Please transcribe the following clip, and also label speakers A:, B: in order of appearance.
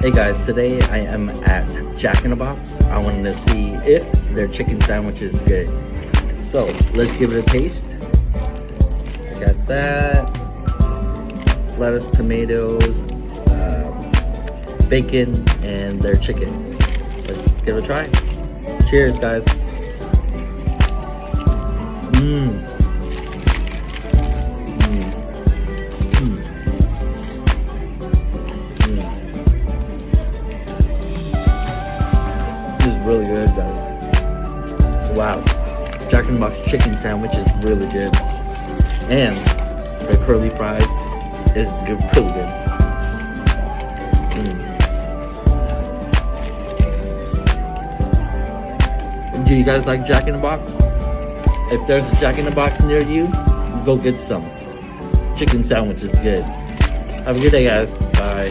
A: Hey guys, today I am at Jack in the Box. I wanted to see if their chicken sandwich is good. So let's give it a taste. I got that. Lettuce, tomatoes, bacon, and their chicken. Let's give it a try. Cheers, guys. This is really good, guys. Wow. Jack in the Box chicken sandwich is really good. And the curly fries is good, really good. Do you guys like Jack in the Box? If there's a Jack in the Box near you, go get some. Chicken sandwich is good. Have a good day, guys. Bye.